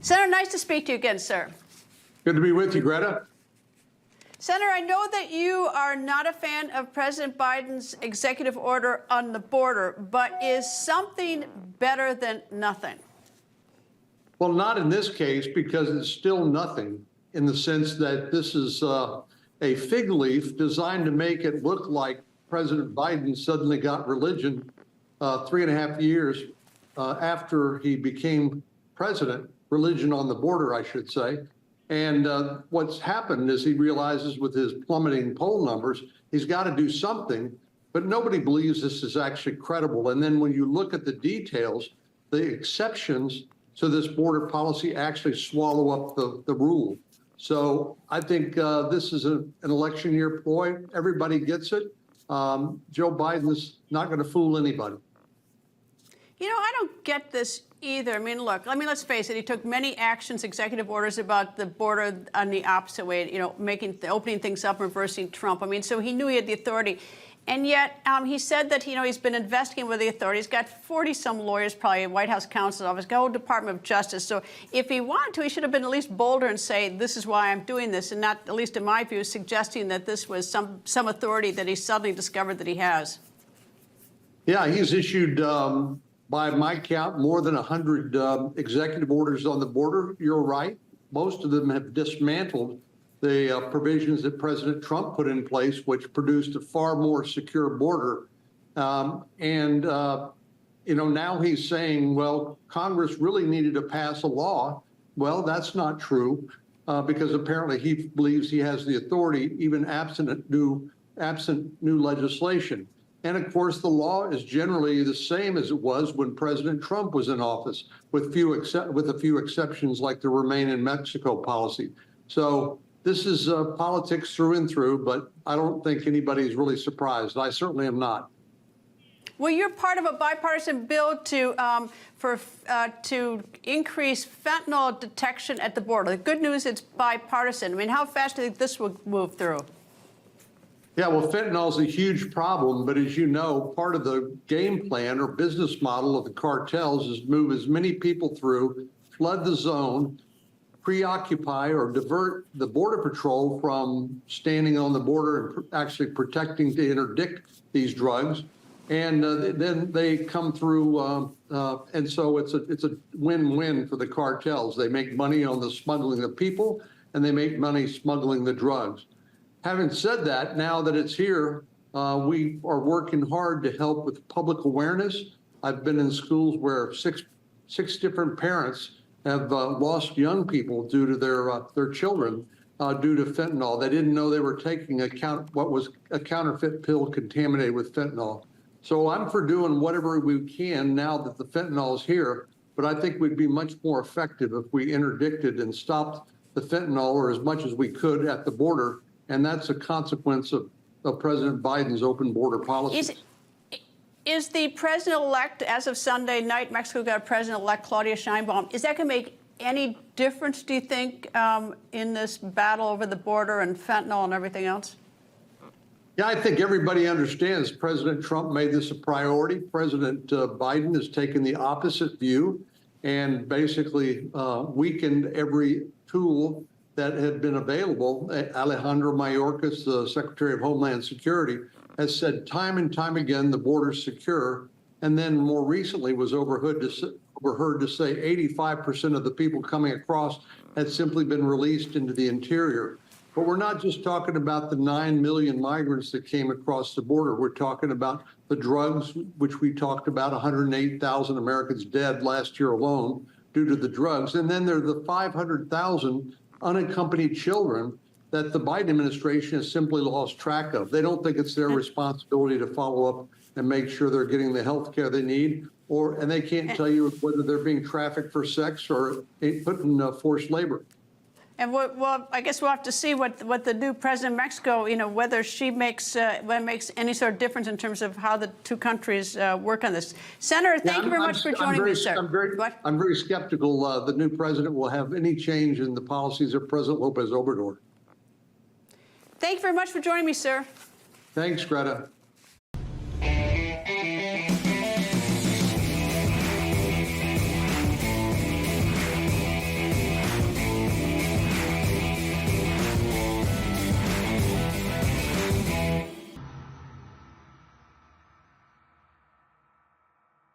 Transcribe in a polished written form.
Senator, nice to speak to you again, sir. Good to be with you, Greta. Senator, I know that you are not a fan of President Biden's executive order on the border, but is something better than nothing? Well, not in this case, because it's still nothing in the sense that this is a fig leaf designed to make it look like President Biden suddenly got religion 3.5 years after he became president, religion on the border, I should say. And what's happened is he realizes with his plummeting poll numbers, he's got to do something, but nobody believes this is actually credible. And then when you look at the details, the exceptions to this border policy actually swallow up the rule. So I think this is an election year ploy. Everybody gets it. Joe Biden is not going to fool anybody. You know, I don't get this either. I mean, look, let's face it. He took many actions, executive orders about the border on the opposite way, you know, opening things up, reversing Trump. I mean, so he knew he had the authority. And yet he said that, you know, he's been investigating with the authorities, got 40-some lawyers, probably White House counsel's office, got a whole Department of Justice. So if he wanted to, he should have been at least bolder and say, this is why I'm doing this, and not, at least in my view, suggesting that this was some authority that he suddenly discovered that he has. Yeah, he's issued, by my count, more than 100 executive orders on the border. You're right. Most of them have dismantled the provisions that President Trump put in place, which produced a far more secure border. You know, now he's saying, well, Congress really needed to pass a law. Well, that's not true, because apparently he believes he has the authority, even absent new legislation. And of course, the law is generally the same as it was when President Trump was in office, with a few exceptions like the Remain in Mexico policy. So this is politics through and through, but I don't think anybody's really surprised. I certainly am not. Well, you're part of a bipartisan bill to increase fentanyl detection at the border. The good news, it's bipartisan. I mean, how fast do you think this will move through? Yeah, well, fentanyl is a huge problem, but as you know, part of the game plan or business model of the cartels is move as many people through, flood the zone, preoccupy or divert the Border Patrol from standing on the border and actually protecting to interdict these drugs. And then they come through, and so it's a win-win for the cartels. They make money on the smuggling of people, and they make money smuggling the drugs. Having said that, now that it's here, we are working hard to help with public awareness. I've been in schools where six different parents have lost young people due to their children due to fentanyl. They didn't know they were taking what was a counterfeit pill contaminated with fentanyl. So I'm for doing whatever we can now that the fentanyl is here, but I think we'd be much more effective if we interdicted and stopped the fentanyl, or as much as we could, at the border. And that's a consequence of President Biden's open border policy. Is the president-elect, as of Sunday night, Mexico got a president-elect, Claudia Sheinbaum, is that going to make any difference, do you think, in this battle over the border and fentanyl and everything else? Yeah, I think everybody understands President Trump made this a priority. President Biden has taken the opposite view and basically weakened every tool that had been available. Alejandro Mayorkas, the Secretary of Homeland Security, has said time and time again the border's secure, and then more recently was overheard to say 85% of the people coming across had simply been released into the interior. But we're not just talking about the 9 million migrants that came across the border. We're talking about the drugs, which we talked about, 108,000 Americans dead last year alone due to the drugs. And then there are the 500,000 unaccompanied children that the Biden administration has simply lost track of. They don't think it's their responsibility to follow up and make sure they're getting the health care they need, and they can't tell you whether they're being trafficked for sex or put in forced labor. And well, I guess we'll have to see what the new president of Mexico, you know, whether she makes any sort of difference in terms of how the two countries work on this. Senator, thank you very much for joining me, sir. I'm very skeptical the new president will have any change in the policies of President Lopez Obrador. Thank you very much for joining me, sir. Thanks, Greta.